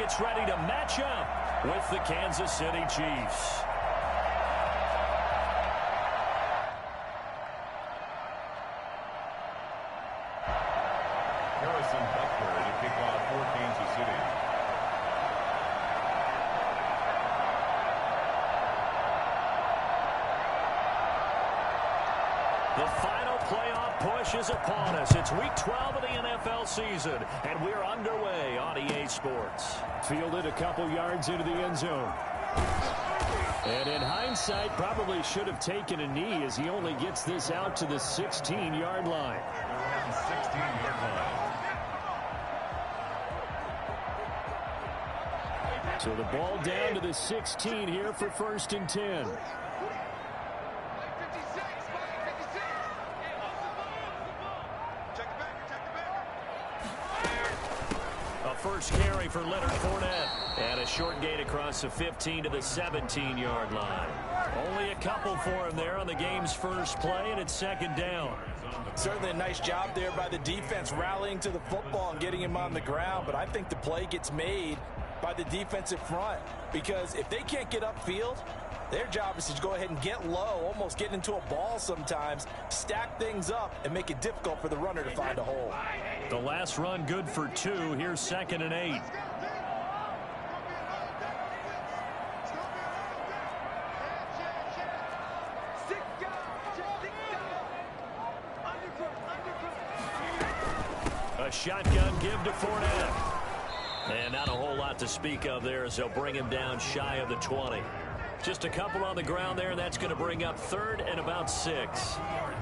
gets ready to match up with the Kansas City Chiefs. Harrison Butker to kick off for Kansas City. The final playoff push is upon us. It's week 12 of the NFL season, and we're underway on EA Sports. Fielded a couple yards into the end zone. And in hindsight, probably should have taken a knee as he only gets this out to the 16-yard line. 16-yard line. So the ball down to the 16 here for 1st and 10. A first carry for Leonard Fournette. And a short gain across the 15 to the 17-yard line. Only a couple for him there on the game's first play, and it's 2nd down. Certainly a nice job there by the defense rallying to the football and getting him on the ground, but I think the play gets made by the defensive front, because if they can't get upfield, their job is to go ahead and get low, almost get into a ball sometimes, stack things up, and make it difficult for the runner to find a hole. The last run good for 2. Here's 2nd and 8. A shotgun give to Fournette. And not a whole lot to speak of there as they'll bring him down shy of the 20. Just a couple on the ground there. That's going to bring up 3rd and about 6.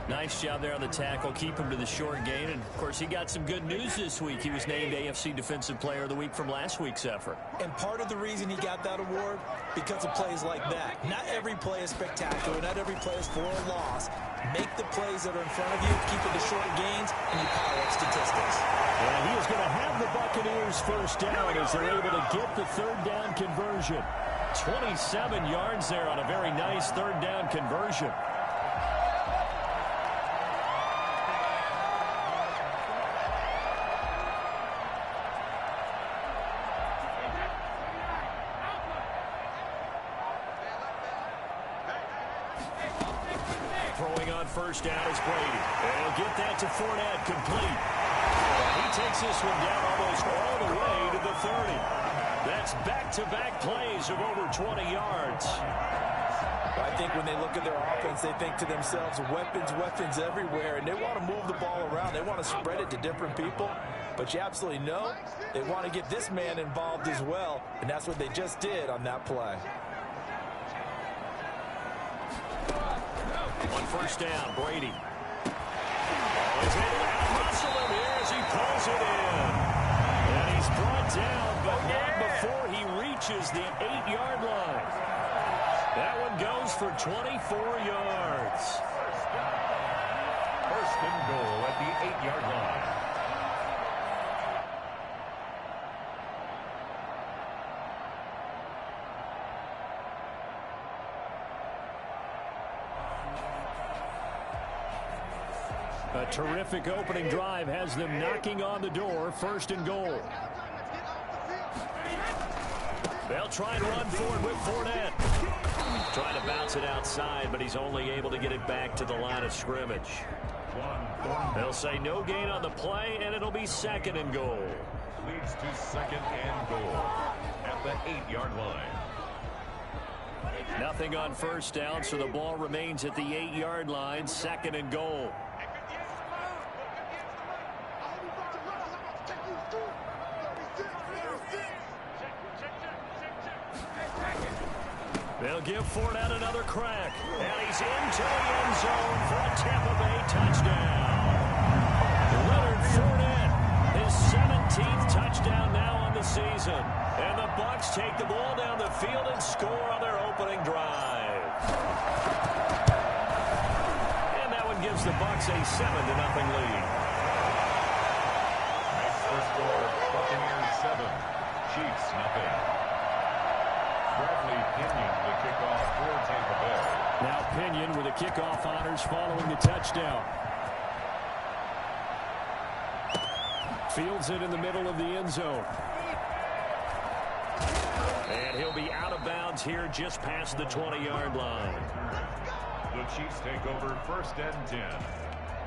Nice job there on the tackle. Keep him to the short gain. And, of course, he got some good news this week. He was named AFC Defensive Player of the Week from last week's effort. And part of the reason he got that award, because of plays like that. Not every play is spectacular. Not every play is for a loss. Make the plays that are in front of you, keep it to short gains, and you power up statistics. And he is going to have the Buccaneers first down as they're able to get the 3rd down conversion. 27 yards there on a very nice 3rd down conversion. Throwing on first down is Brady. And he'll get that to Fournette, complete. He takes this one down almost all the way to the 30. That's back-to-back plays of over 20 yards. I think when they look at their offense, they think to themselves, weapons everywhere, and they want to move the ball around. They want to spread it to different people, but you absolutely know they want to get this man involved as well, and that's what they just did on that play. On first down, Brady. He's able to out-muscle him here as he pulls it in. And he's brought down, but not before he reaches the 8-yard line. That one goes for 24 yards. 1st and goal at the 8-yard line. A terrific opening drive has them knocking on the door. 1st and goal. They'll try and run forward with Fournette. Trying to bounce it outside, but he's only able to get it back to the line of scrimmage. They'll say no gain on the play, and it'll be 2nd and goal. Leads to 2nd and goal at the 8-yard line. Nothing on first down, so the ball remains at the 8-yard line. 2nd and goal. They'll give Fournette another crack. And he's into the end zone for a Tampa Bay touchdown. Leonard Fournette, his 17th touchdown now on the season. And the Bucs take the ball down the field and score on their opening drive. And that one gives the Bucs a 7-0 lead. Next score, Buccaneers 7, Chiefs 0. Bradley Pinion the kickoff for Tampa Bay. Now Pinion with the kickoff honors following the touchdown. Fields it in the middle of the end zone. he'll be out of bounds here just past the 20-yard line. The Chiefs take over 1st and 10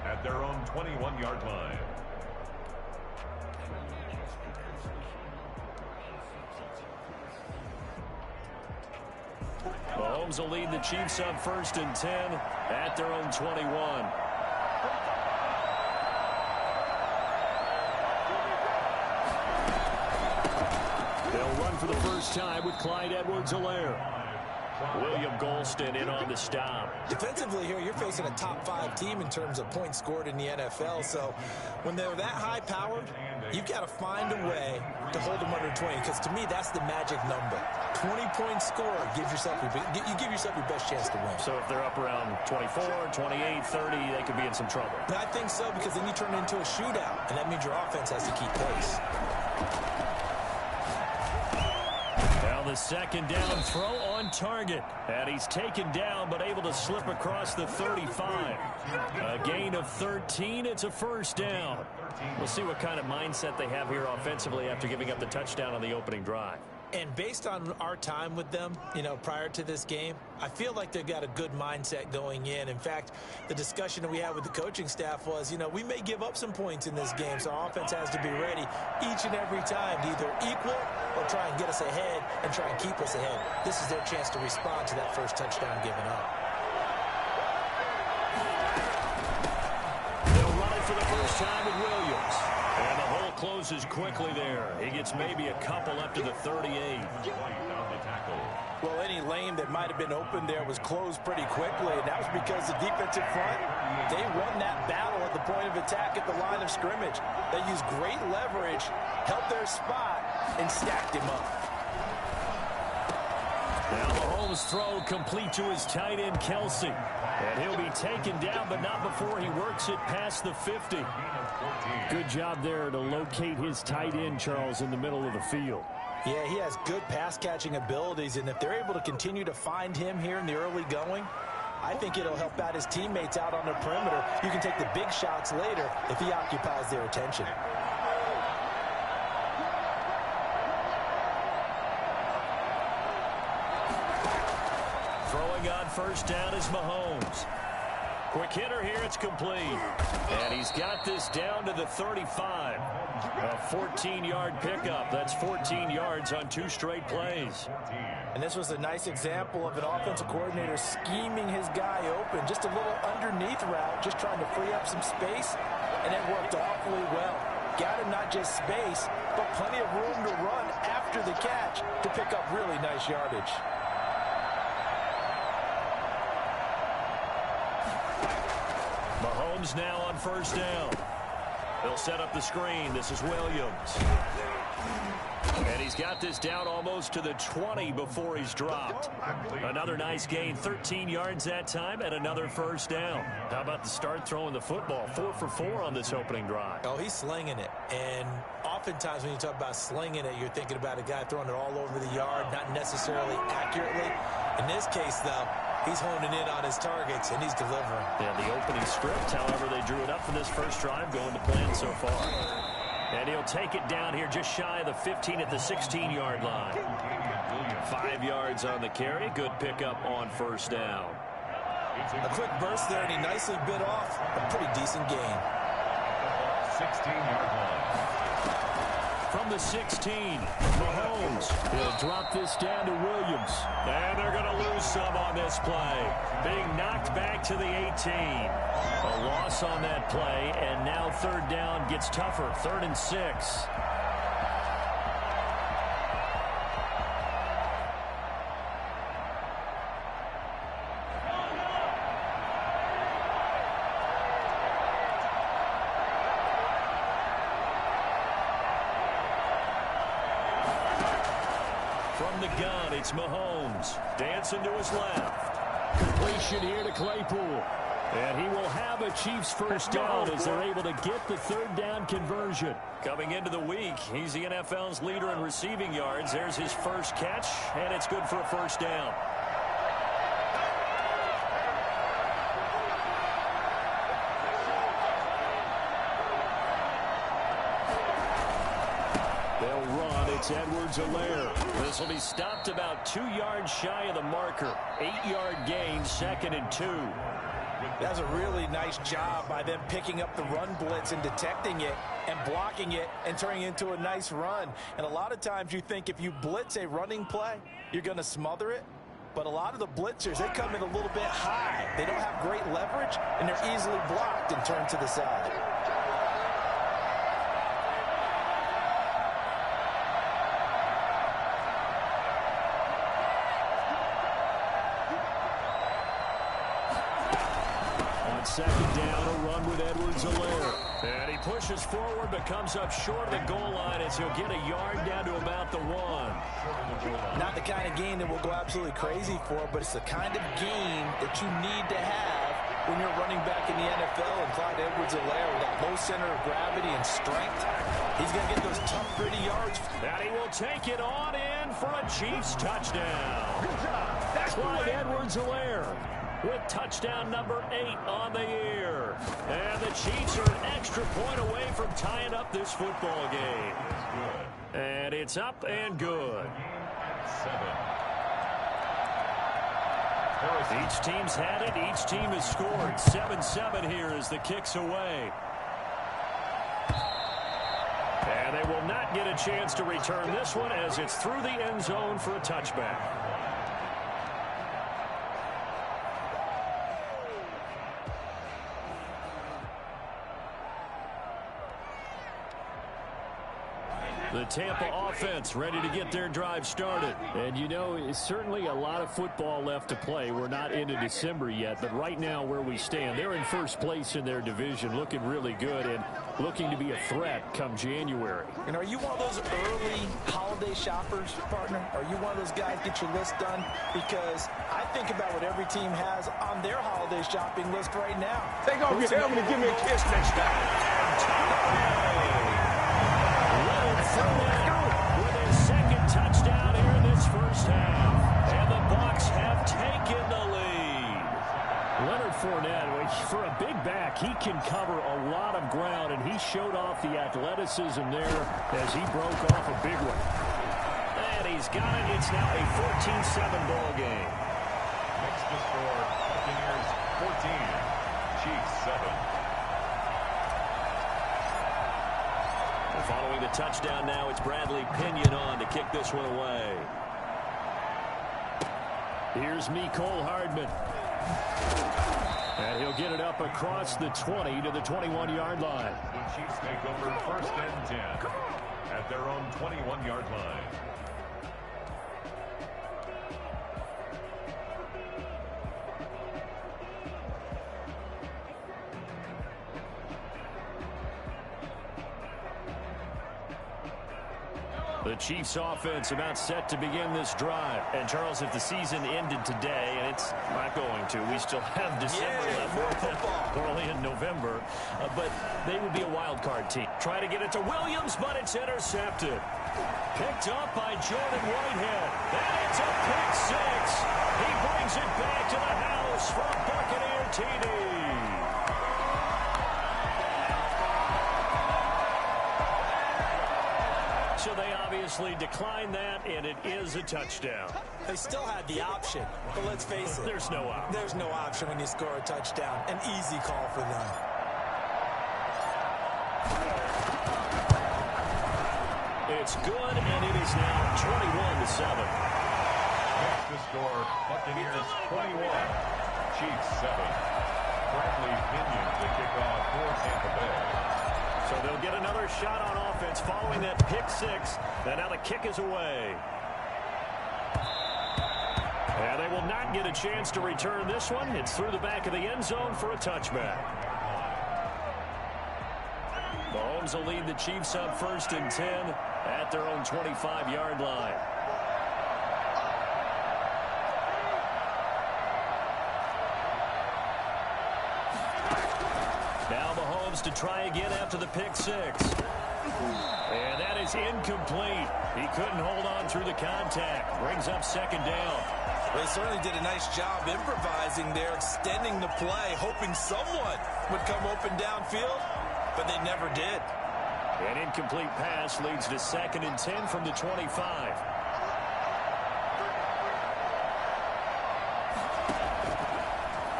at their own 21-yard line. Mahomes will lead the Chiefs up 1st and 10 at their own 21. They'll run for the first time with Clyde Edwards-Helaire. William Golston in on the stop. Defensively here, you're facing a top 5 team in terms of points scored in the NFL. So when they're that high-powered, you've got to find a way to hold them under 20. Because to me, that's the magic number. 20-point score, you give yourself your best chance to win. So if they're up around 24, 28, 30, they could be in some trouble. But I think so, because then you turn it into a shootout, and that means your offense has to keep pace. Now the second down throw on target. And he's taken down but able to slip across the 35. A gain of 13. It's a first down. We'll see what kind of mindset they have here offensively after giving up the touchdown on the opening drive. And based on our time with them, prior to this game, I feel like they've got a good mindset going in. In fact, the discussion that we had with the coaching staff was, we may give up some points in this game, so our offense has to be ready each and every time to either equal or try and get us ahead and try and keep us ahead. This is their chance to respond to that first touchdown given up. They'll run it for the first time with Williams. And the hole closes quickly there. He gets maybe a couple up to the 38. Well, any lane that might have been open there was closed pretty quickly, and that was because the defensive front, they won that battle at the point of attack at the line of scrimmage. They used great leverage, held their spot, and stacked him up. Now Mahomes' throw complete to his tight end, Kelsey. And he'll be taken down, but not before he works it past the 50. Good job there to locate his tight end, Charles, in the middle of the field. Yeah, he has good pass-catching abilities, and if they're able to continue to find him here in the early going, I think it'll help out his teammates out on the perimeter. You can take the big shots later if he occupies their attention. Throwing on first down is Mahomes. Quick hitter here, it's complete. And he's got this down to the 35. A 14-yard pickup. That's 14 yards on 2 straight plays. And this was a nice example of an offensive coordinator scheming his guy open. Just a little underneath route, just trying to free up some space, and it worked awfully well. Got him not just space, but plenty of room to run after the catch to pick up really nice yardage. Mahomes now on first down. They'll set up the screen. This is Williams. And he's got this down almost to the 20 before he's dropped. Another nice gain, 13 yards that time, and another first down. How about the start throwing the football? 4 for 4 on this opening drive. Oh, he's slinging it. And oftentimes when you talk about slinging it, you're thinking about a guy throwing it all over the yard, not necessarily accurately. In this case, though, he's honing in on his targets, and he's delivering. Yeah, the opening script, however, they drew it up for this first drive, going to plan so far. And he'll take it down here just shy of the 15 at the 16-yard line. 5 yards on the carry. Good pickup on first down. A quick burst there, and he nicely bit off a pretty decent gain. 16-yard line. From the 16, Mahomes will drop this down to Williams. And they're going to lose some on this play. Being knocked back to the 18. A loss on that play, and now third down gets tougher. 3rd and 6. From the gun, it's Mahomes. Dancing to his left. Completion here to Claypool. And he will have a Chiefs first down as they're able to get the third down conversion. Coming into the week, he's the NFL's leader in receiving yards. There's his first catch, and it's good for a first down. They'll run. It's Edwards-Helaire. This will be stopped about 2 yards shy of the marker. 8-yard gain, 2nd and 2. That's a really nice job by them picking up the run blitz and detecting it and blocking it and turning it into a nice run. And a lot of times you think if you blitz a running play, you're going to smother it. But a lot of the blitzers, they come in a little bit high. They don't have great leverage, and they're easily blocked and turned to the side. On 2nd down, a run with Edwards-Helaire. And he pushes forward but comes up short of the goal line as he'll get a yard down to about the 1. Not the kind of game that we'll go absolutely crazy for, but it's the kind of game that you need to have when you're running back in the NFL. And Clyde Edwards-Helaire with that low center of gravity and strength, he's going to get those tough, gritty yards. And he will take it on in for a Chiefs touchdown. Clyde Edwards-Helaire with touchdown number 8 on the year. And the Chiefs are an extra point away from tying up this football game. And it's up and good. 7. Each team's had it. Each team has scored. 7-7 here as the kick's away. And they will not get a chance to return this one as it's through the end zone for a touchback. The Tampa offense ready to get their drive started. And you know, it's certainly a lot of football left to play. We're not into December yet, but right now where we stand, they're in first place in their division, looking really good and looking to be a threat come January. And are you one of those early holiday shoppers, partner? Are you one of those guys get your list done? Because I think about what every team has on their holiday shopping list right now. They gonna tell me to give me a kiss next time. With his 2nd touchdown here in this first half. And the Bucs have taken the lead. Leonard Fournette, for a big back, he can cover a lot of ground, and he showed off the athleticism there as he broke off a big one. And he's got it. It's now a 14-7 ball game. Next to score, Buccaneers 14, Chiefs 7. Following the touchdown now, it's Bradley Pinion on to kick this one away. Here's Mecole Hardman. And he'll get it up across the 20 to the 21-yard line. The Chiefs take over 1st and 10 at their own 21-yard line. The Chiefs offense about set to begin this drive. And Charles, if the season ended today, and it's not going to, we still have December left, early in November, but they would be a wild card team. Try to get it to Williams, but it's intercepted. Picked up by Jordan Whitehead. And it's a pick 6. He brings it back to the house for a Buccaneer TD. So they obviously declined that, and it is a touchdown. They still had the option, but let's face it. There's no option. There's no option when you score a touchdown. An easy call for them. It's good, and it is now 21-7. Next to score, Buccaneers 21, Chiefs 7. Bradley Pinion to kick off for Tampa Bay. So they'll get another shot on offense following that pick 6. And now the kick is away. And they will not get a chance to return this one. It's through the back of the end zone for a touchback. Mahomes will lead the Chiefs up 1st and 10 at their own 25-yard line. Now Mahomes to try again after the pick 6. And that is incomplete. He couldn't hold on through the contact. Brings up 2nd down. They certainly did a nice job improvising there, extending the play, hoping someone would come open downfield, but they never did. An incomplete pass leads to 2nd and 10 from the 25.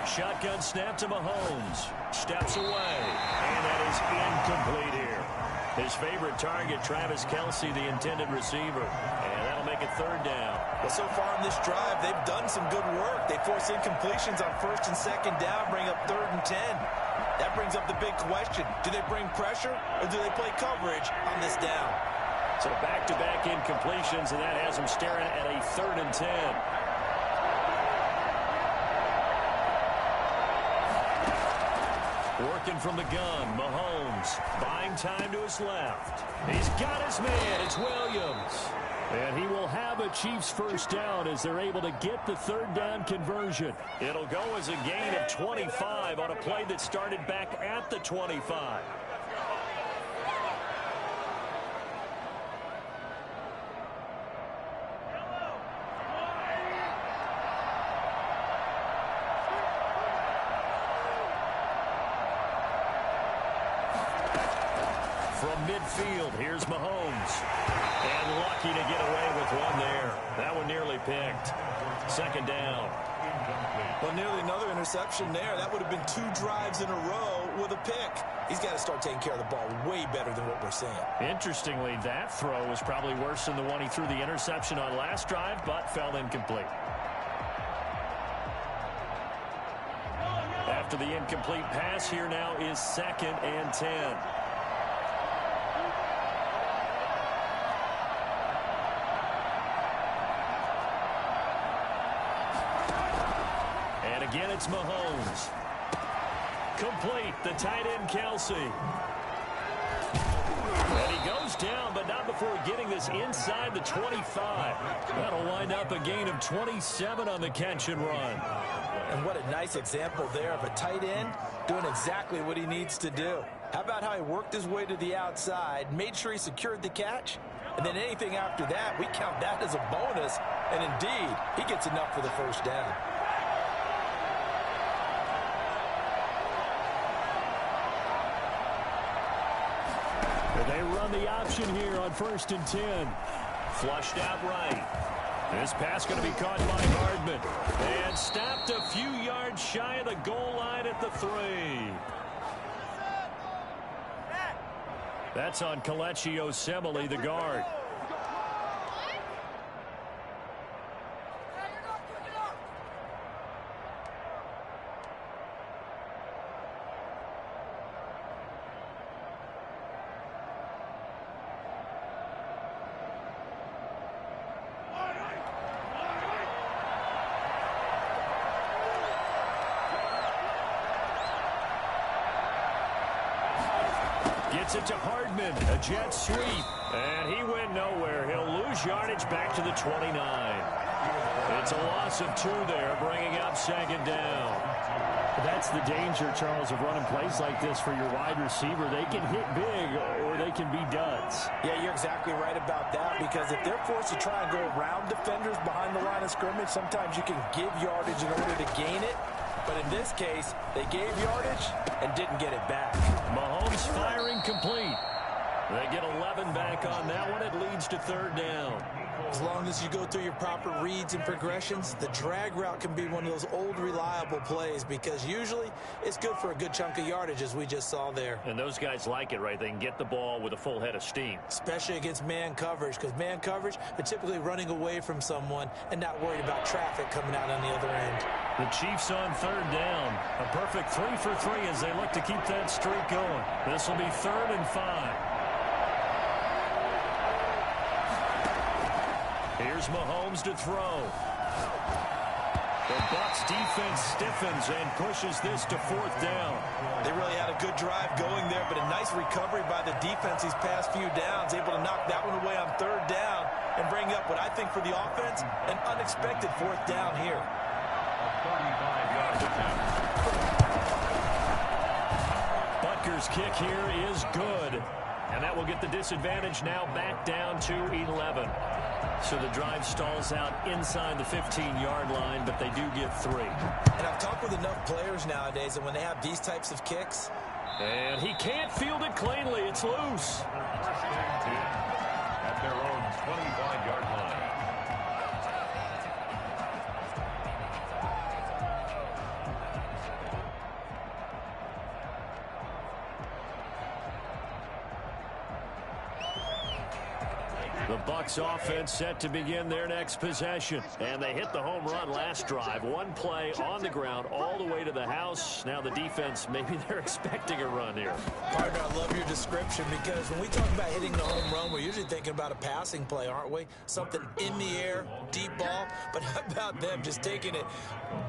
Shotgun snap to Mahomes. Steps away. And that is incomplete here. His favorite target, Travis Kelce, the intended receiver. And that'll make it 3rd down. Well, so far in this drive, they've done some good work. They force incompletions on 1st and 2nd down, bring up 3rd and 10. That brings up the big question. Do they bring pressure or do they play coverage on this down? So back-to-back incompletions, and that has them staring at a 3rd and 10. Working from the gun, Mahomes buying time to his left. He's got his man. It's Williams. And he will have a Chiefs 1st down as they're able to get the 3rd down conversion. It'll go as a gain of 25 on a play that started back at the 25. From midfield, here's Mahomes. And lucky to get away with one there. That one nearly picked. 2nd down. Well, nearly another interception there. That would have been 2 drives in a row with a pick. He's got to start taking care of the ball way better than what we're seeing. Interestingly, that throw was probably worse than the one he threw the interception on last drive, but fell incomplete. After the incomplete pass, here now is 2nd and 10. Again, it's Mahomes. Complete, the tight end, Kelce. And he goes down, but not before getting this inside the 25. That'll wind up a gain of 27 on the catch and run. And what a nice example there of a tight end doing exactly what he needs to do. How about how he worked his way to the outside, made sure he secured the catch, and then anything after that, we count that as a bonus. And indeed, he gets enough for the 1st down. They run the option here on 1st and 10. Flushed out right. This pass going to be caught by Hardman. And stopped a few yards shy of the goal line at the 3. That's on Kelechi Osemele, the guard. Gets it to Hardman, a jet sweep, and he went nowhere. He'll lose yardage back to the 29. It's a loss of 2 there, bringing up 2nd down. That's the danger, Charles, of running plays like this for your wide receiver. They can hit big or they can be duds. Yeah, you're exactly right about that, because if they're forced to try and go around defenders behind the line of scrimmage, sometimes you can give yardage in order to gain it. But in this case, they gave yardage and didn't get it back. Mahomes firing complete. They get 11 back on that one. It leads to 3rd down. As long as you go through your proper reads and progressions, the drag route can be one of those old reliable plays, because usually it's good for a good chunk of yardage, as we just saw there. And those guys like it, right? They can get the ball with a full head of steam. Especially against man coverage, because man coverage, they're typically running away from someone and not worried about traffic coming out on the other end. The Chiefs on 3rd down. A perfect 3 for 3 as they look to keep that streak going. This will be 3rd and 5. Here's Mahomes to throw. The Bucs defense stiffens and pushes this to 4th down. They really had a good drive going there, but a nice recovery by the defense these past few downs, able to knock that one away on 3rd down and bring up what I think for the offense, an unexpected 4th down here. A 35-yard attempt. Butker's kick here is good. And that will get the disadvantage now back down to 11. So the drive stalls out inside the 15-yard line, but they do get 3. And I've talked with enough players nowadays, and when they have these types of kicks, And he can't field it cleanly. It's loose. First and 10 at their own 25-yard line. The Bucs offense set to begin their next possession. And they hit the home run last drive. One play on the ground all the way to the house. Now the defense, maybe they're expecting a run here. Partner, I love your description because when we talk about hitting the home run, we're usually thinking about a passing play, aren't we? Something in the air, deep ball. But how about them just taking it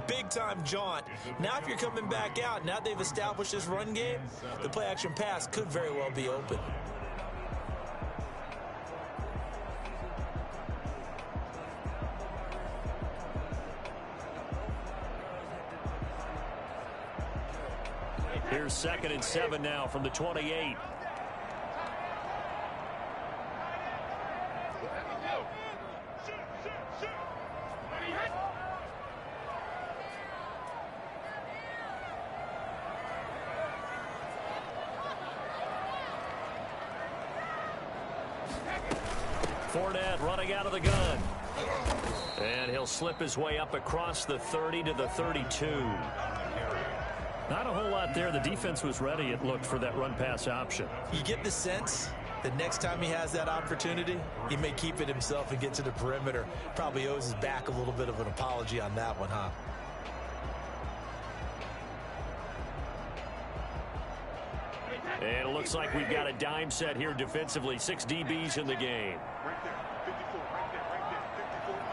big-time jaunt? Now if you're coming back out, now they've established this run game, the play-action pass could very well be open. Here's 2nd and 7 now from the 28. Fournette running out of the gun. And he'll slip his way up across the 30 to the 32. Not a whole lot there. The defense was ready, it looked, for that run-pass option. You get the sense that next time he has that opportunity, he may keep it himself and get to the perimeter. Probably owes his back a little bit of an apology on that one, huh? And it looks like we've got a dime set here defensively. 6 DBs in the game. Right there. 54. Right there. Right there. 54.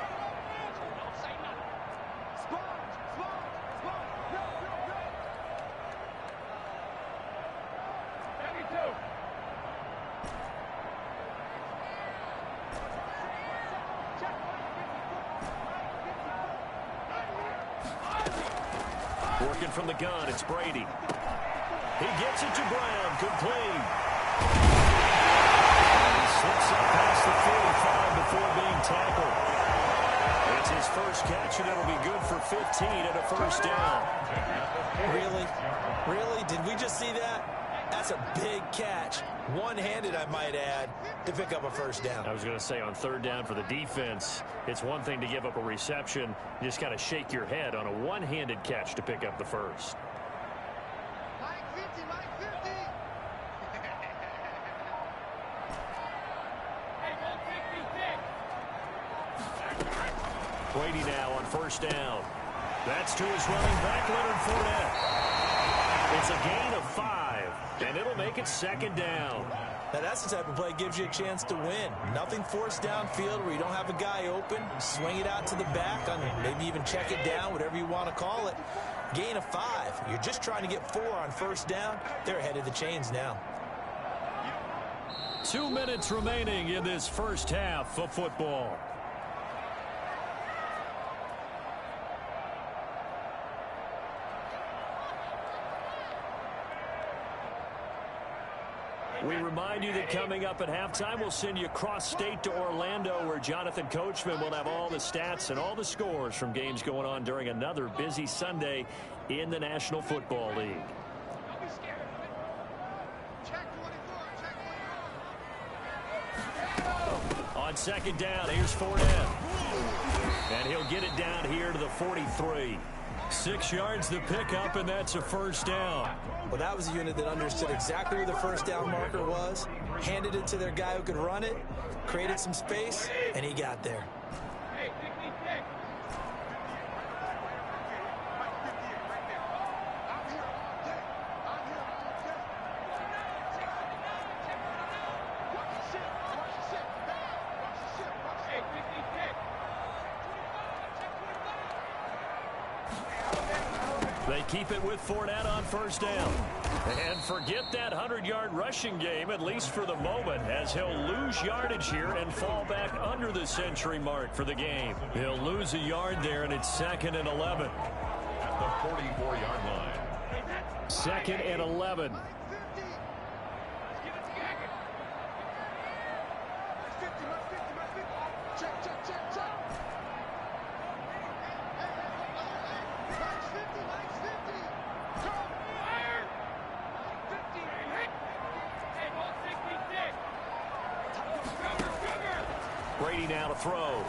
Working from the gun, it's Brady. He gets it to Brown, complete. He slips up past the 45 before being tackled. It's his first catch, and it'll be good for 15 and a first down. Really? Really? Did we just see that? That's a big catch. One-handed, I might add, to pick up a first down. I was going to say, on 3rd down for the defense, it's one thing to give up a reception. You just got to shake your head on a one-handed catch to pick up the first. Brady now on 1st down. That's to his running back, Leonard Fournette. It's a gain of 5, and it'll make it 2nd down. Now, that's the type of play that gives you a chance to win. Nothing forced downfield where you don't have a guy open. Swing it out to the back, on maybe even check it down, whatever you want to call it. Gain of 5. You're just trying to get 4 on 1st down. They're ahead of the chains now. 2 minutes remaining in this first half of football. We remind you that coming up at halftime, we'll send you cross-state to Orlando, where Jonathan Coachman will have all the stats and all the scores from games going on during another busy Sunday in the National Football League. On 2nd down, here's Fournette. And he'll get it down here to the 43. 6 yards to pick up, and that's a first down. Well, that was a unit that understood exactly where the first down marker was, handed it to their guy who could run it, created some space, and he got there. They keep it with Fournette on 1st down. And forget that 100-yard rushing game, at least for the moment, as he'll lose yardage here and fall back under the century mark for the game. He'll lose a yard there, and it's 2nd and 11. At the 44-yard line. 2nd and 11. Brady now to throw.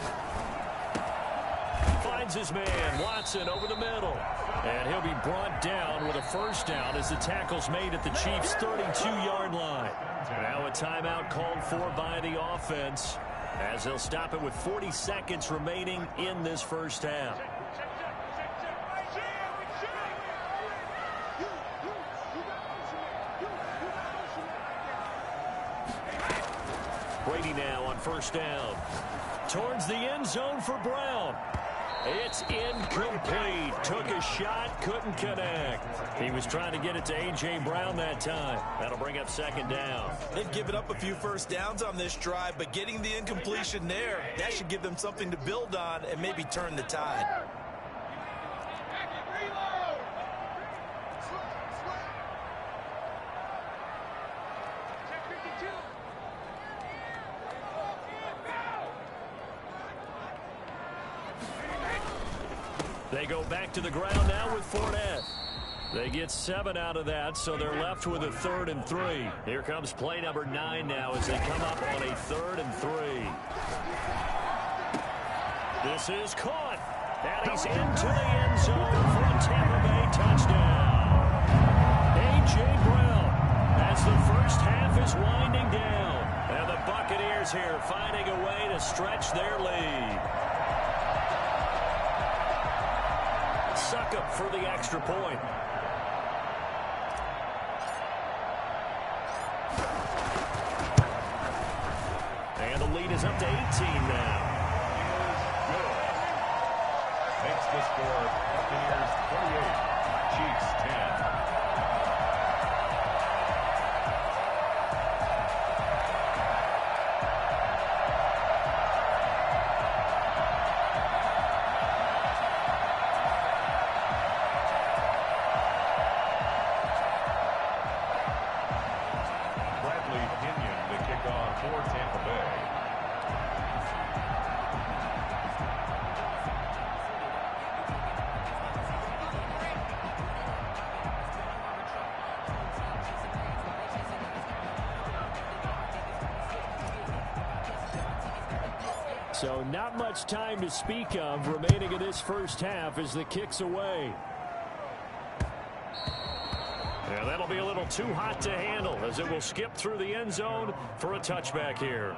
Finds his man, Watson, over the middle. And he'll be brought down with a first down as the tackle's made at the Chiefs' 32-yard line. Now a timeout called for by the offense as they'll stop it with 40 seconds remaining in this first half. Brady now on first down. Towards the end zone for Brown. It's incomplete. Took a shot, couldn't connect. He was trying to get it to A.J. Brown that time. That'll bring up second down. They've given up a few first downs on this drive, but getting the incompletion there, that should give them something to build on and maybe turn the tide. They go back to the ground now with Fournette. They get 7 out of that, so they're left with a 3rd and 3. Here comes play number 9 now as they come up on a 3rd and 3. This is caught. And he's into the end zone for a Tampa Bay touchdown. A.J. Brown as the first half is winding down. And the Buccaneers here finding a way to stretch their lead. Succop for the extra point. And the lead is up to 18 now. Makes the score Buccaneers 28, Chiefs 10. So not much time to speak of remaining in this first half as the kick's away. Yeah, that'll be a little too hot to handle as it will skip through the end zone for a touchback here.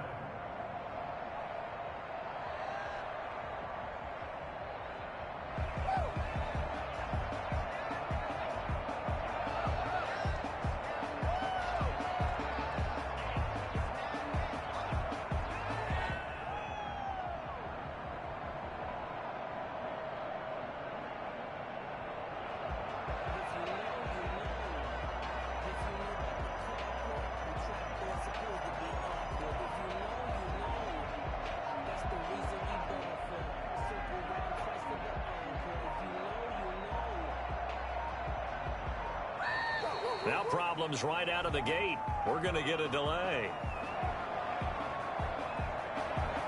Now problems right out of the gate. We're going to get a delay.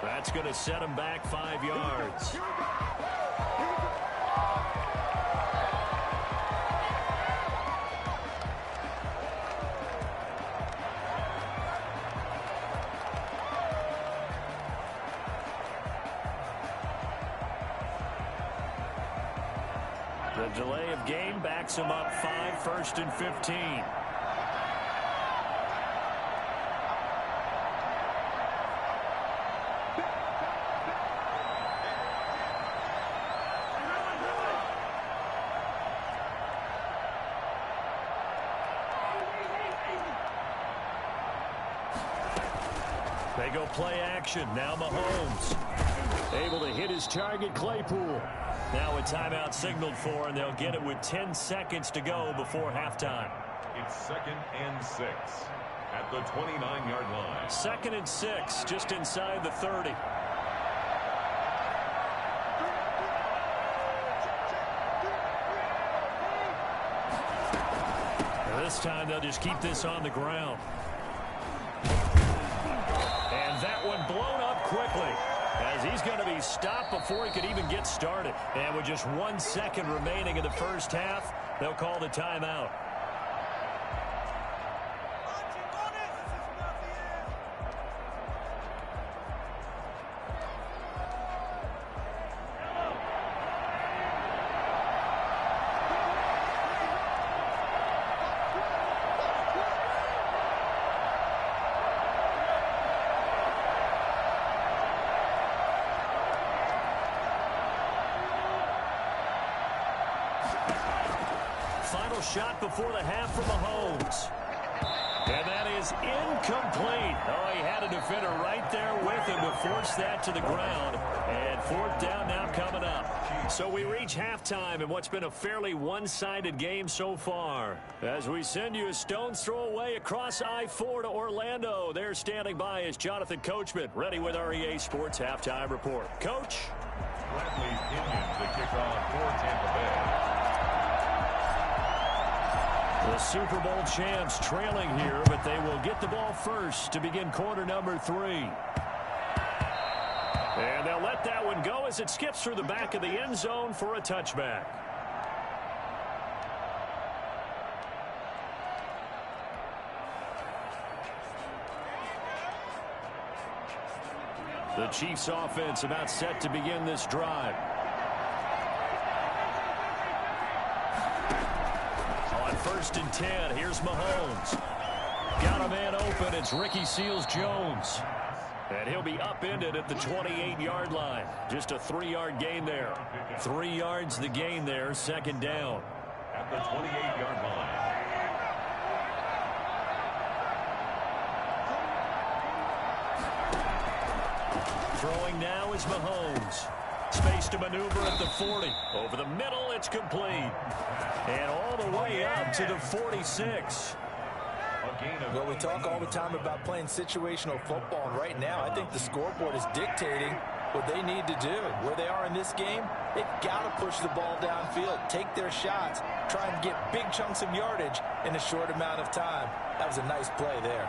That's going to set him back 5 yards. The delay of game backs him up 5, 1st and 15. They go play action. Now Mahomes able to hit his target, Claypool. Now a timeout signaled for, and they'll get it with 10 seconds to go before halftime. It's 2nd and 6 at the 29-yard line. 2nd and 6, just inside the 30. And this time they'll just keep this on the ground. And that one blown up quickly, as he's going to be stopped before he could even get started. And with just 1 second remaining in the first half, they'll call the timeout. Final shot before the half from Mahomes. And that is incomplete. Oh, he had a defender right there with him to force that to the ground. And fourth down now coming up. So we reach halftime in what's been a fairly one-sided game so far. As we send you a stone's throw away across I-4 to Orlando. There standing by is Jonathan Coachman, ready with our EA Sports Halftime Report. Coach? Bradley Pinion, the kickoff for Tampa Bay. The Super Bowl champs trailing here, but they will get the ball first to begin quarter number 3. And they'll let that one go as it skips through the back of the end zone for a touchback. The Chiefs offense about set to begin this drive. First and 10. Here's Mahomes. Got a man open. It's Ricky Seals-Jones. And he'll be upended at the 28-yard line. Just a 3-yard gain there. 3 yards the gain there. Second down. At the 28-yard line. Throwing now is Mahomes. Space to maneuver at the 40. Over the middle, it's complete. And all the way up to the 46. Well, we talk all the time about playing situational football, and right now I think the scoreboard is dictating what they need to do. Where they are in this game, they've got to push the ball downfield, take their shots, try and get big chunks of yardage in a short amount of time. That was a nice play there.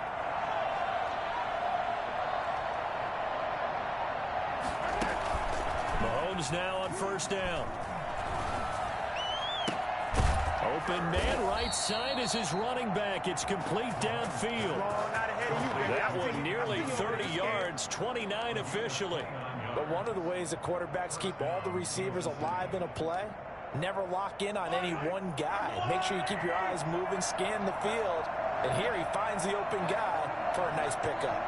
Mahomes now on first down. Open man right side is his running back. It's complete downfield. That one nearly 30 yards, 29 officially. But one of the ways the quarterbacks keep all the receivers alive in a play, never lock in on any one guy. Make sure you keep your eyes moving, scan the field. And here he finds the open guy for a nice pickup.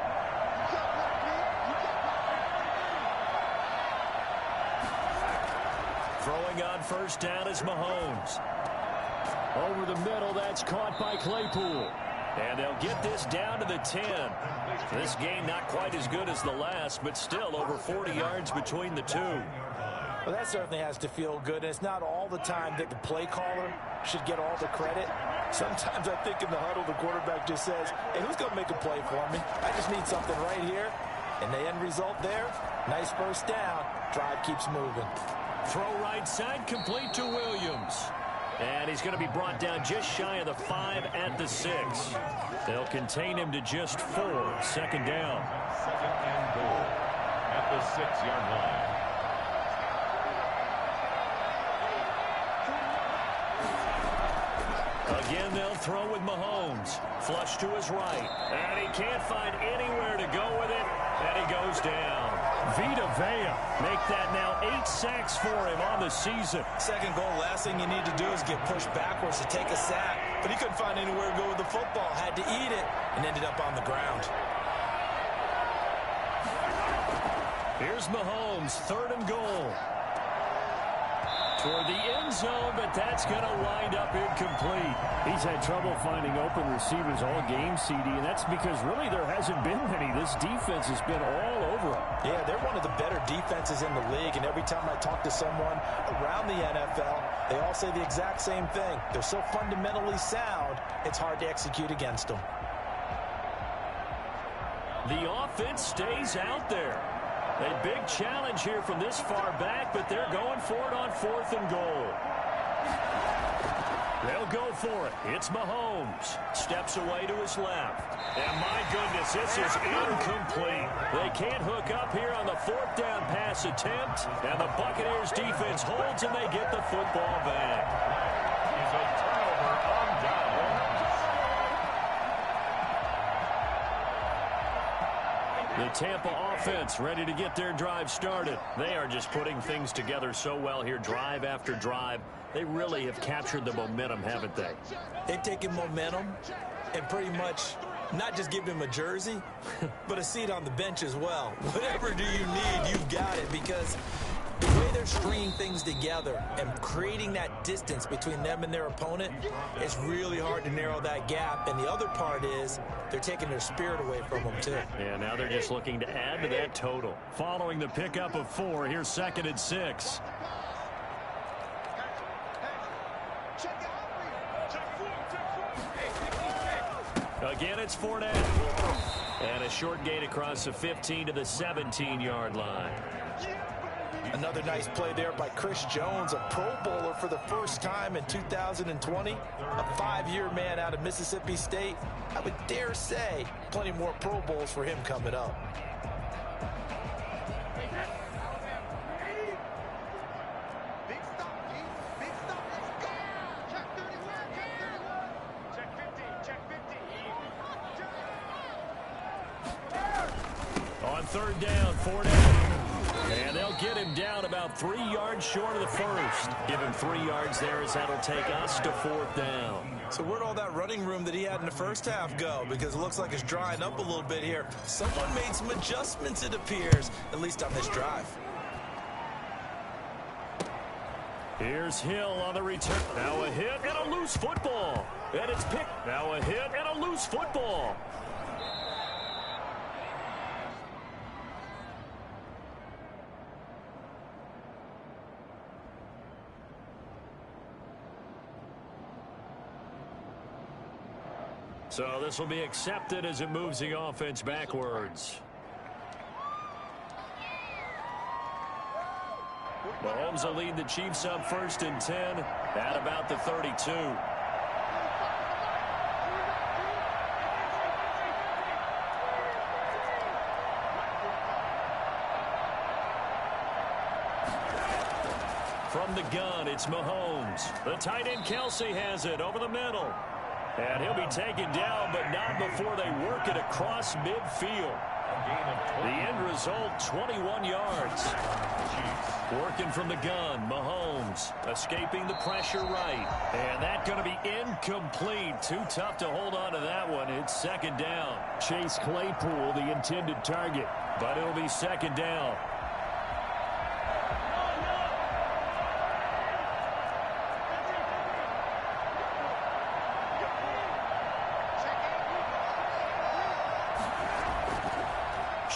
Throwing on first down is Mahomes. Over the middle, that's caught by Claypool. And they'll get this down to the 10. This game not quite as good as the last, but still over 40 yards between the two. Well, that certainly has to feel good. And it's not all the time that the play caller should get all the credit. Sometimes I think in the huddle, the quarterback just says, hey, who's going to make a play for me? I just need something right here. And the end result there, nice first down. Drive keeps moving. Throw right side, complete to Williams. And he's going to be brought down just shy of the 5 at the 6. They'll contain him to just 4. Second down. Second and goal at the 6-yard line. Again, they'll throw with Mahomes. Flush to his right. And he can't find anywhere to go with it. And he goes down. Vita Vea make that now 8 sacks for him on the season. Second goal, last thing you need to do is get pushed backwards to take a sack. But he couldn't find anywhere to go with the football. Had to eat it and ended up on the ground. Here's Mahomes, third and goal. Toward the end zone, but that's going to wind up incomplete. He's had trouble finding open receivers all game, CD, and that's because really there hasn't been many. This defense has been all over him. Yeah, they're one of the better defenses in the league, and every time I talk to someone around the NFL, they all say the exact same thing. They're so fundamentally sound, it's hard to execute against them. The offense stays out there. A big challenge here from this far back, but they're going for it on fourth and goal. They'll go for it. It's Mahomes. Steps away to his left. And my goodness, this is incomplete. They can't hook up here on the fourth down pass attempt. And the Buccaneers defense holds and they get the football back. It's a turnover on downs. The Tampa offense ready to get their drive started. They are just putting things together so well here, drive after drive. They really have captured the momentum, haven't they? They've taken momentum and pretty much not just give him a jersey, but a seat on the bench as well. Whatever do you need, you've got it, because the way they're stringing things together and creating that distance between them and their opponent, it's really hard to narrow that gap. And the other part is they're taking their spirit away from them, too. And now they're just looking to add to that total. Following the pickup of 4, here's 2nd and 6. Again, it's Fournette. And a short gain across the 15 to the 17-yard line. Another nice play there by Chris Jones, a Pro Bowler for the first time in 2020. A 5-year man out of Mississippi State. I would dare say plenty more Pro Bowls for him coming up. On 3rd down, Fournette. And they'll get him down about 3 yards short of the first. Give him 3 yards there as that'll take us to 4th down. So where'd all that running room that he had in the first half go? Because it looks like it's drying up a little bit here. Someone made some adjustments, it appears, at least on this drive. Here's Hill on the return. Now a hit and a loose football. And it's picked. Now a hit and a loose football. So this will be accepted as it moves the offense backwards. Mahomes will lead the Chiefs up 1st and 10 at about the 32. From the gun, it's Mahomes. The tight end Kelsey has it over the middle. And he'll be taken down, but not before they work it across midfield. The end result, 21 yards. Working from the gun, Mahomes escaping the pressure right. And that's going to be incomplete. Too tough to hold on to that one. It's 2nd down. Chase Claypool, the intended target. But it'll be 2nd down.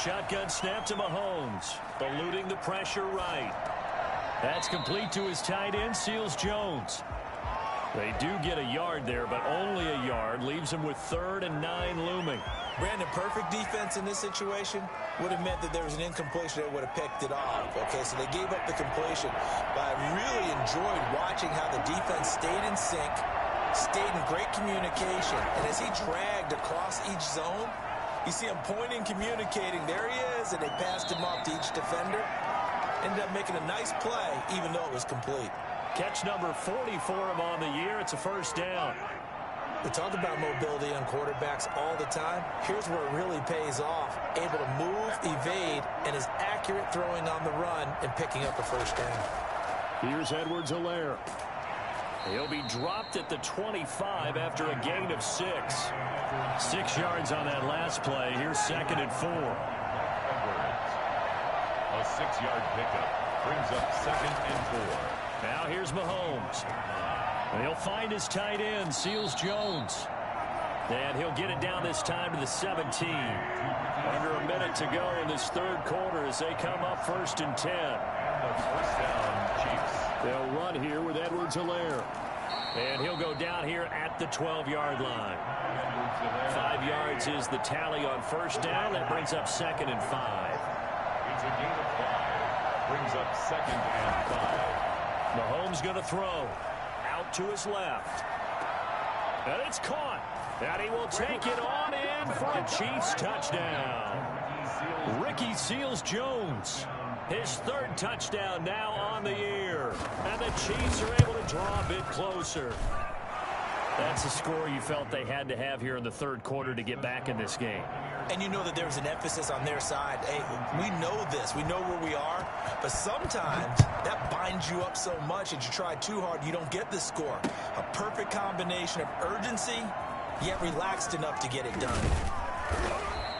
Shotgun snap to Mahomes, eluding the pressure right. That's complete to his tight end, Seals-Jones. They do get a yard there, but only a yard. Leaves them with 3rd and 9 looming. Brandon, perfect defense in this situation would have meant that there was an incompletion that would have picked it off. Okay, so they gave up the completion. But I really enjoyed watching how the defense stayed in sync, stayed in great communication. And as he dragged across each zone, you see him pointing, communicating. There he is, and they passed him off to each defender. Ended up making a nice play, even though it was complete. Catch number 40 for him on the year. It's a 1st down. We talk about mobility on quarterbacks all the time. Here's where it really pays off. Able to move, evade, and is accurate throwing on the run and picking up a 1st down. Here's Edwards-Helaire. He'll be dropped at the 25 after a gain of 6. 6 yards on that last play. Here's 2nd and 4. A 6-yard pickup brings up 2nd and 4. Now here's Mahomes. And he'll find his tight end, Seals-Jones. And he'll get it down this time to the 17. Under a minute to go in this 3rd quarter as they come up 1st and 10. And the 1st down, Chiefs. They'll run here with Edwards-Helaire. And he'll go down here at the 12-yard line. 5 yards is the tally on 1st down. That brings up 2nd and 5. It's a gain of 5. Brings up 2nd and 5. Mahomes going to throw. Out to his left. And it's caught. And he will take it on in for a Chiefs touchdown. Ricky Seals-Jones. His 3rd touchdown now on the year. And the Chiefs are able to draw a bit closer. That's a score you felt they had to have here in the 3rd quarter to get back in this game. And you know that there's an emphasis on their side. Hey, we know this. We know where we are. But sometimes that binds you up so much that you try too hard, you don't get the score. A perfect combination of urgency, yet relaxed enough to get it done.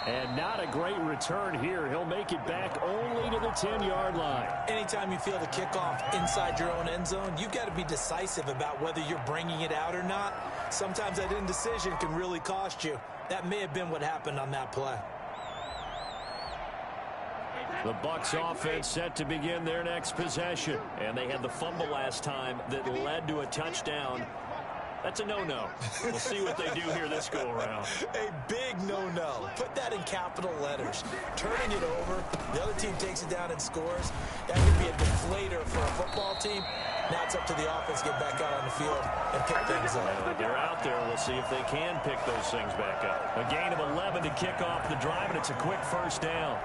And not a great return here. He'll make it back only to the 10-yard line. Anytime you feel the kickoff inside your own end zone, you've got to be decisive about whether you're bringing it out or not. Sometimes that indecision can really cost you. That may have been what happened on that play. The Bucs offense set to begin their next possession. And they had the fumble last time that led to a touchdown. That's a no-no. We'll see what they do here this go-around. A big no-no. Put that in capital letters. Turning it over, the other team takes it down and scores. That could be a deflator for a football team. Now it's up to the offense to get back out on the field and pick things up. They're out there. We'll see if they can pick those things back up. A gain of 11 to kick off the drive, and it's a quick first down.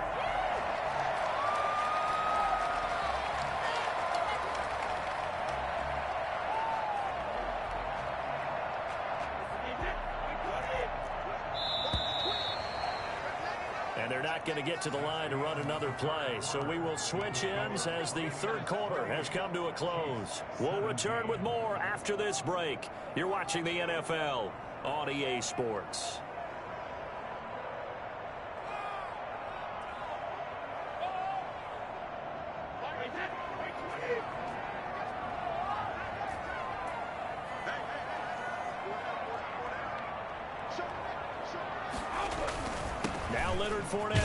They're not going to get to the line to run another play, so we will switch ends as the third quarter has come to a close. We'll return with more after this break. You're watching the NFL on EA Sports. Now Leonard Fournette.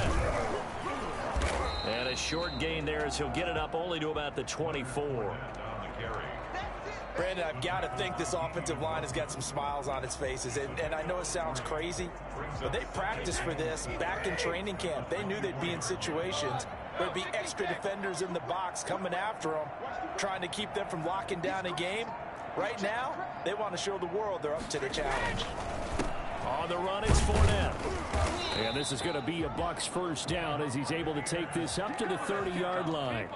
And a short gain there as he'll get it up only to about the 24. Brandon, I've got to think this offensive line has got some smiles on its faces. And I know it sounds crazy, but they practiced for this back in training camp. They knew they'd be in situations where there'd be extra defenders in the box coming after them, trying to keep them from locking down a game. Right now, they want to show the world they're up to the challenge. On the run, it's Fournette. And this is going to be a Bucs first down as he's able to take this up to the 30-yard line.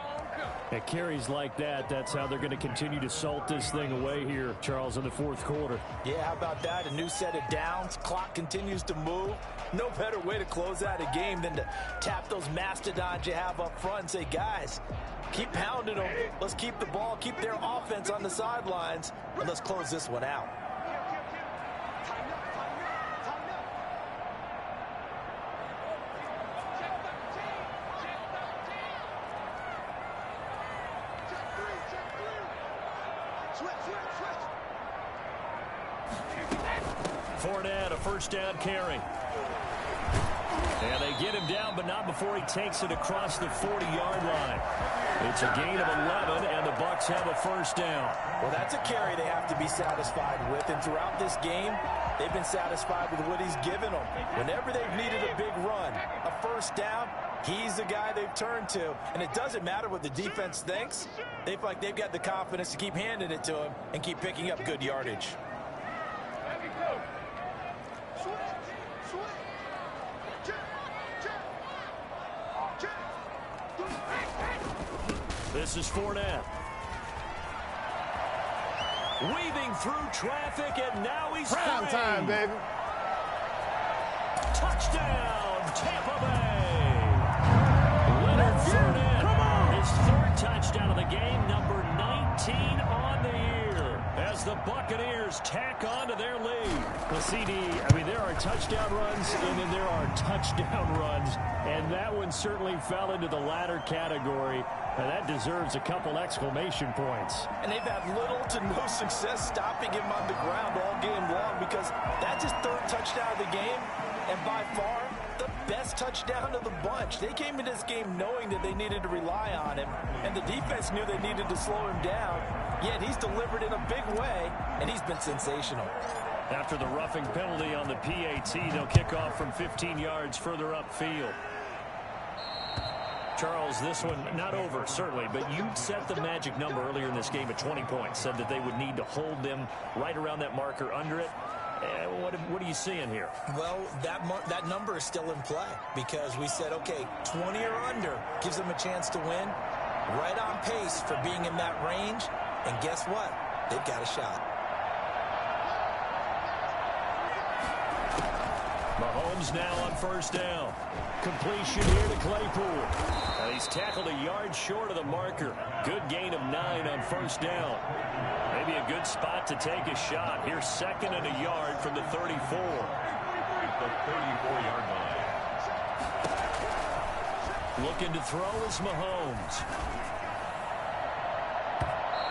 At carries like that, that's how they're going to continue to salt this thing away here, Charles, in the fourth quarter. Yeah, how about that? A new set of downs. Clock continues to move. No better way to close out a game than to tap those mastodons you have up front and say, guys, keep pounding them. Let's keep the ball, keep their offense on the sidelines, and let's close this one out. Fournette, a first down carry. And they get him down, but not before he takes it across the 40-yard line. It's a gain of 11, and the Bucs have a first down. Well, that's a carry they have to be satisfied with, and throughout this game, they've been satisfied with what he's given them. Whenever they've needed a big run, a first down, he's the guy they've turned to. And it doesn't matter what the defense thinks. They feel like they've got the confidence to keep handing it to him and keep picking up good yardage. This is Fournette. Weaving through traffic, and now he's Prime time, baby. Touchdown, Tampa Bay. Leonard Fournette, his third touchdown of the game, number 19 on the year, as the Buccaneers tack on to their lead. Well, CD, I mean, there are touchdown runs, and then there are touchdown runs, and that one certainly fell into the latter category. And that deserves a couple exclamation points. And they've had little to no success stopping him on the ground all game long, because that's his third touchdown of the game, and by far the best touchdown of the bunch. They came into this game knowing that they needed to rely on him, and the defense knew they needed to slow him down, yet he's delivered in a big way, and he's been sensational. After the roughing penalty on the PAT, they'll kick off from 15 yards further upfield. Charles, this one not over, certainly, but you set the magic number earlier in this game at 20 points, said that they would need to hold them right around that marker under it. What are you seeing here? Well, that number is still in play, because we said, okay, 20 or under gives them a chance to win. Right on pace for being in that range, and guess what? They've got a shot. Mahomes now on first down. Completion here to Claypool. He's tackled a yard short of the marker. Good gain of 9 on first down. Maybe a good spot to take a shot. Here's second and a yard from the 34. The 34-yard line. Looking to throw is Mahomes.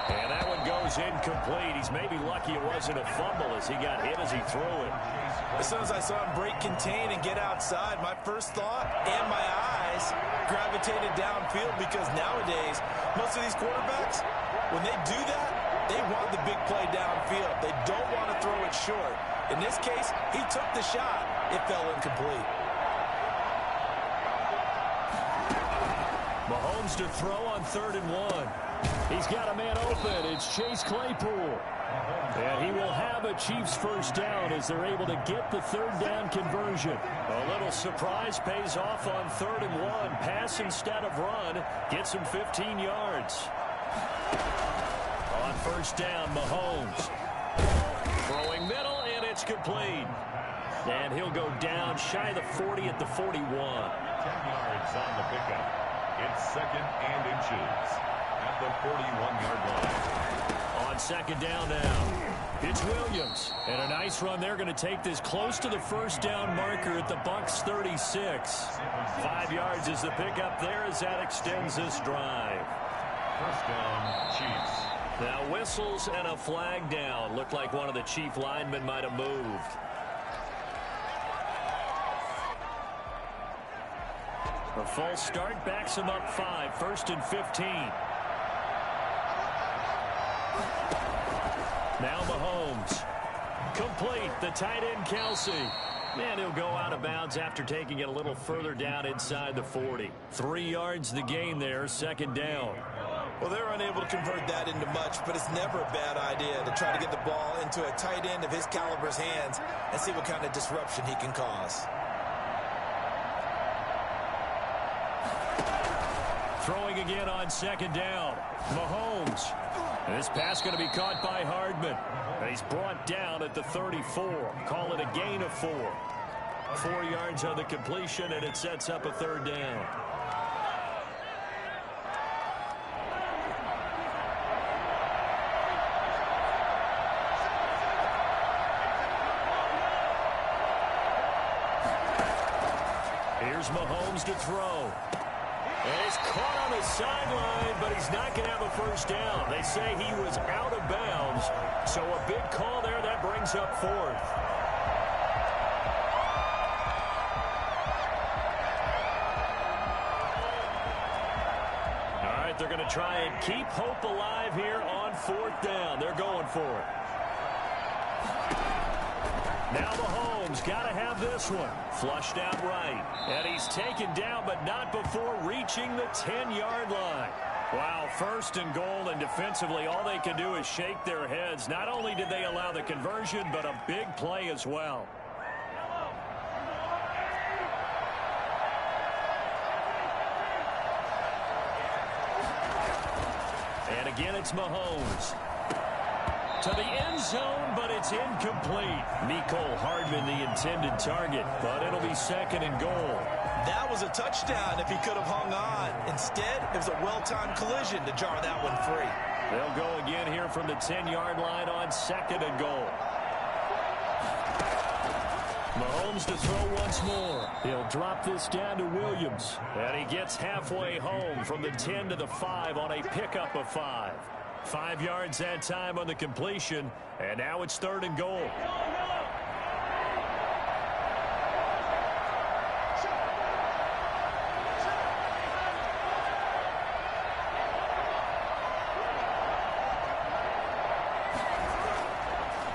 And that one goes incomplete. He's maybe lucky it wasn't a fumble as he got hit as he threw it. As soon as I saw him break contain and get outside, my first thought and my eyes gravitated downfield, because nowadays, most of these quarterbacks, when they do that, they want the big play downfield. They don't want to throw it short. In this case, he took the shot. It fell incomplete. Mahomes to throw on 3rd and 1. He's got a man open. It's Chase Claypool. And he will have a Chiefs first down as they're able to get the 3rd down conversion. A little surprise pays off on 3rd and 1. Pass instead of run. Gets him 15 yards. On 1st down, Mahomes. Throwing middle, and it's complete. And he'll go down shy of the 40 at the 41. 10 yards on the pickup. It's 2nd and inches at the 41-yard line. On 2nd down now, it's Williams. And a nice run there, going to take this close to the 1st down marker at the Bucs 36. 5 yards is the pickup there as that extends this drive. 1st down, Chiefs. Now whistles and a flag down. Looked like one of the Chief linemen might have moved. A false start backs him up 5. 1st and 15. Now Mahomes. Complete. The tight end, Kelsey. And he'll go out of bounds after taking it a little further down inside the 40. 3 yards the gain there. 2nd down. Well, they're unable to convert that into much, but it's never a bad idea to try to get the ball into a tight end of his caliber's hands and see what kind of disruption he can cause. Throwing again on 2nd down. Mahomes. And this pass going to be caught by Hardman. And he's brought down at the 34. Call it a gain of 4. 4 yards on the completion, and it sets up a 3rd down. Here's Mahomes to throw. And he's caught on the sideline, but he's not going to have a 1st down. They say he was out of bounds. So a big call there. That brings up 4th. All right, they're going to try and keep hope alive here on 4th down. They're going for it. Now Mahomes got to have this one. Flushed out right. And he's taken down, but not before reaching the 10-yard line. Wow, 1st and goal, and defensively all they can do is shake their heads. Not only did they allow the conversion, but a big play as well. And again, it's Mahomes. To the end zone, but it's incomplete. Mecole Hardman, the intended target, but it'll be 2nd and goal. That was a touchdown if he could have hung on. Instead, it was a well-timed collision to jar that one free. They'll go again here from the 10-yard line on 2nd and goal. Mahomes to throw once more. He'll drop this down to Williams. And he gets halfway home from the 10 to the 5 on a pickup of 5. 5 yards that time on the completion, and now it's 3rd and goal.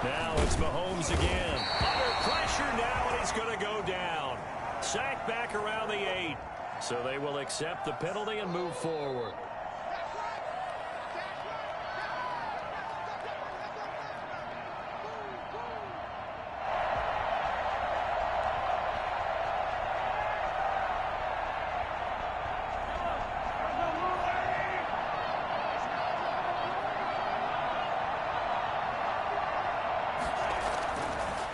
Now it's Mahomes again. Under pressure now, and he's going to go down. Sacked back around the 8. So they will accept the penalty and move forward.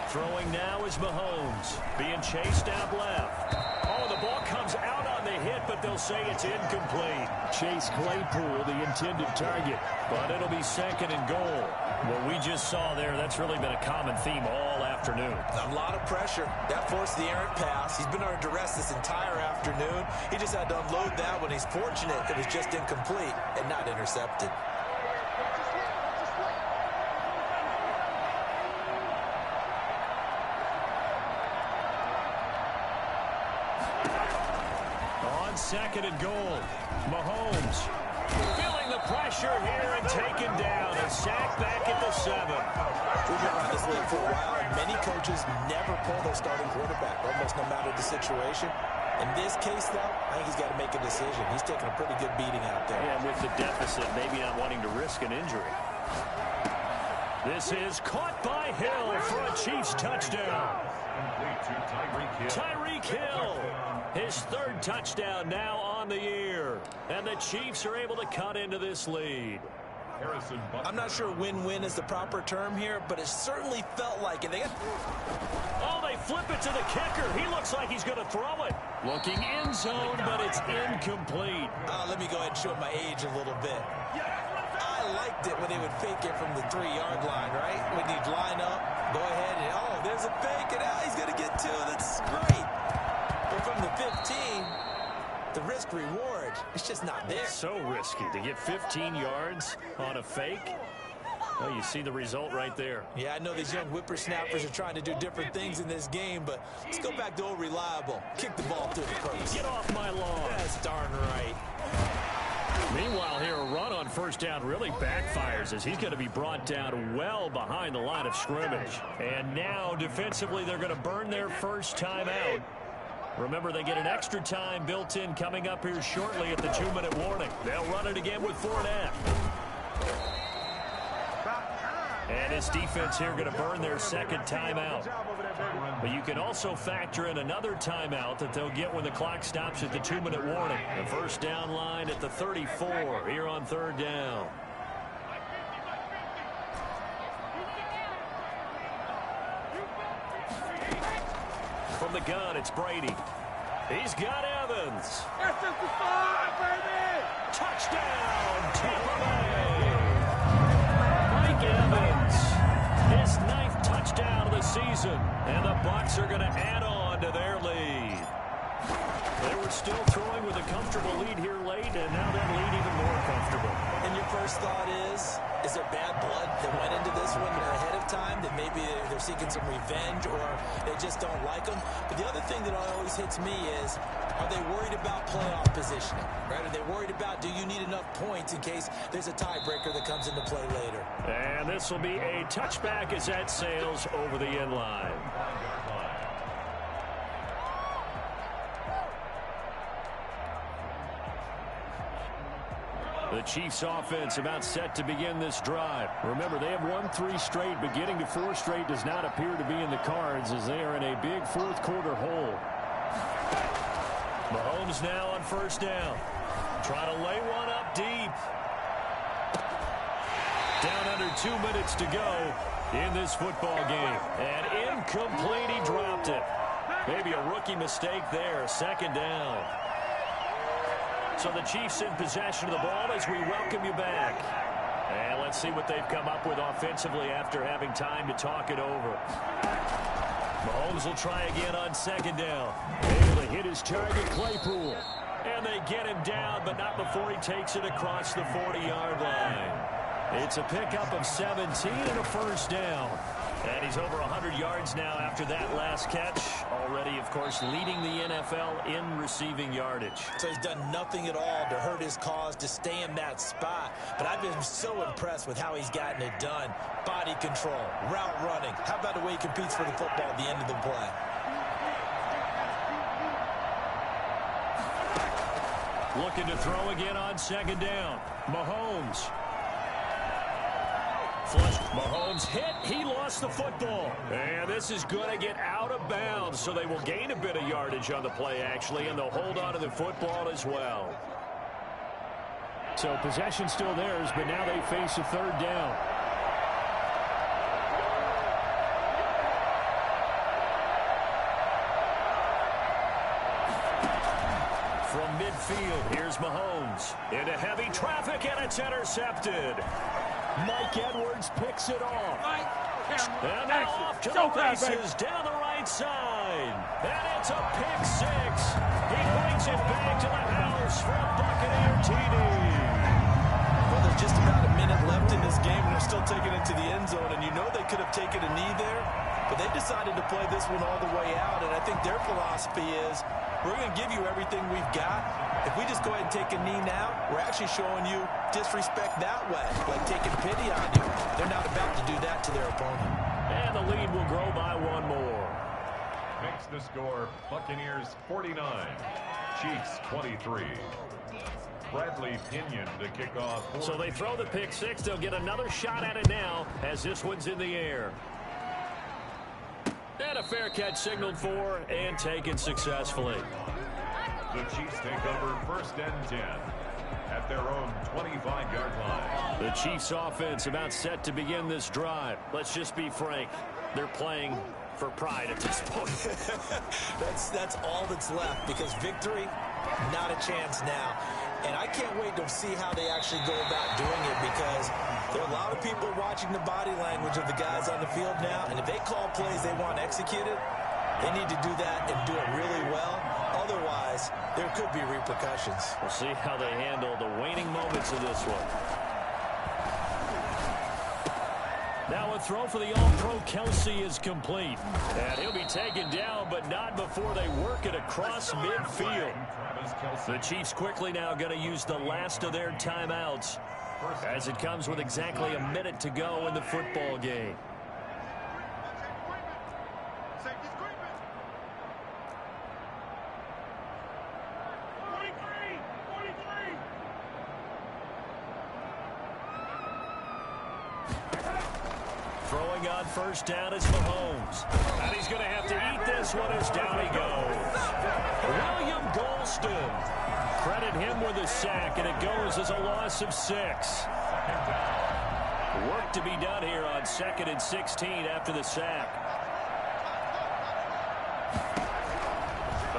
Throwing now is Mahomes. Being chased out left. Oh, the ball comes out on the hit, but they'll say it's incomplete. Chase Claypool, the intended target. But it'll be 2nd and goal. What we just saw there, that's really been a common theme all afternoon. A lot of pressure. That forced the errant pass. He's been under duress this entire afternoon. He just had to unload that one. He's fortunate it was just incomplete and not intercepted. On 2nd and goal, Mahomes feeling the pressure here and taken down. A sack back at the 7. We've been around this league for a while, and many coaches never pull their starting quarterback, almost no matter the situation. In this case, though, I think he's got to make a decision. He's taking a pretty good beating out there. And with the deficit, maybe not wanting to risk an injury. This is caught by Hill for a Chiefs touchdown. Tyreek Hill, his 3rd touchdown now on the year. And the Chiefs are able to cut into this lead. I'm not sure win-win is the proper term here, but it certainly felt like it. Oh, they flip it to the kicker. He looks like he's going to throw it. Looking end zone, but it's incomplete. Let me go ahead and show my age a little bit. I liked it when they would fake it from the 3-yard line, right? When you'd line up, go ahead, and oh, there's a fake, and he's going to get 2. That's great. But from the 15, the risk-reward, it's just not there. So risky to get 15 yards on a fake. Well, you see the result right there. Yeah, I know these young whippersnappers are trying to do different things in this game, but let's go back to old reliable. Kick the ball through the post. Get off my lawn. That's darn right. Meanwhile, here, a run on 1st down really backfires as he's going to be brought down well behind the line of scrimmage. And now, defensively, they're going to burn their first time out. Remember, they get an extra time built in coming up here shortly at the 2-minute warning. They'll run it again with Fournette. And his defense here going to burn their 2nd timeout. But you can also factor in another timeout that they'll get when the clock stops at the 2-minute warning. The 1st down line at the 34 here on 3rd down. From the gun, it's Brady. He's got Evans. Touchdown, Tampa Bay. Mike Evans, his 9th touchdown of the season. And the Bucs are going to add on to their lead. They were still throwing with a comfortable lead here late, and now that lead even more comfortable. And your first thought is there bad blood that went into this one ahead of time, that maybe they're seeking some revenge or they just don't like them? But the other thing that always hits me is, are they worried about playoff positioning? Right? Are they worried about, do you need enough points in case there's a tiebreaker that comes into play later? And this will be a touchback as that sails over the end line. The Chiefs offense about set to begin this drive. Remember, they have won 3 straight, but getting to 4 straight does not appear to be in the cards as they are in a big 4th quarter hole. Mahomes now on 1st down. Trying to lay one up deep. Down under 2 minutes to go in this football game. And incomplete, he dropped it. Maybe a rookie mistake there, 2nd down. So the Chiefs in possession of the ball as we welcome you back. And let's see what they've come up with offensively after having time to talk it over. Mahomes will try again on 2nd down. Able to hit his target, Claypool. And they get him down, but not before he takes it across the 40-yard line. It's a pickup of 17 and a 1st down. And he's over 100 yards now after that last catch. Already, of course, leading the NFL in receiving yardage. So he's done nothing at all to hurt his cause, to stay in that spot. But I've been so impressed with how he's gotten it done. Body control, route running. How about the way he competes for the football at the end of the play? Looking to throw again on 2nd down. Mahomes. Flush. Mahomes hit. He lost the football. And this is going to get out of bounds, so they will gain a bit of yardage on the play, actually, and they'll hold on to the football as well. So possession still theirs, but now they face a 3rd down. midfield. Here's Mahomes into heavy traffic, and it's intercepted. Mike Edwards picks it off. And now off to the races down the right side. And it's a pick six. He brings it back to the house for a Buccaneer TD. Well, there's just about a minute left in this game, and they're still taking it to the end zone. And you know they could have taken a knee there, but they decided to play this one all the way out. And I think their philosophy is, we're going to give you everything we've got. If we just go ahead and take a knee now, we're actually showing you disrespect that way, like taking pity on you. They're not about to do that to their opponent. And the lead will grow by one more. Makes the score Buccaneers 49, Chiefs 23. Bradley Pinion to kick off. So they throw the pick six. They'll get another shot at it now as this one's in the air. And a fair catch signaled for and taken successfully. The Chiefs take over 1st and 10 at their own 25-yard line. The Chiefs offense about set to begin this drive. Let's just be frank. They're playing for pride at this point. That's all that's left, because victory, not a chance now. And I can't wait to see how they actually go about doing it, because there are a lot of people watching the body language of the guys on the field now, and if they call plays they want executed, they need to do that and do it really well. Otherwise, there could be repercussions. We'll see how they handle the waning moments of this one. Now a throw for the All-Pro Kelsey is complete. And he'll be taken down, but not before they work it across midfield. The Chiefs quickly now going to use the last of their timeouts, as it comes with exactly a minute to go in the football game. Throwing on first down is Mahomes. And he's going to have to eat this one as down he goes. William Golston. Credit him with a sack, and it goes as a loss of 6. Work to be done here on 2nd and 16 after the sack.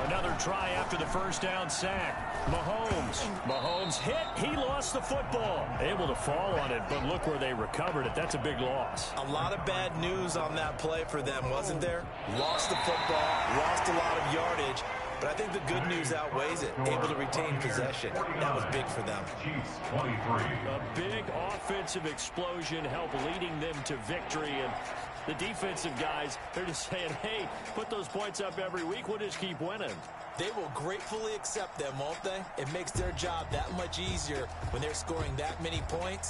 Another try after the first down sack. Mahomes hit. He lost the football. Able to fall on it, but look where they recovered it. That's a big loss. A lot of bad news on that play for them, wasn't there? Lost the football, lost a lot of yardage, but I think the good news outweighs it. Able to retain possession. That was big for them. Chiefs 23. A big offensive explosion helped leading them to victory, and the defensive guys, they're just saying, hey, put those points up every week. We'll just keep winning. They will gratefully accept them, won't they? It makes their job that much easier when they're scoring that many points.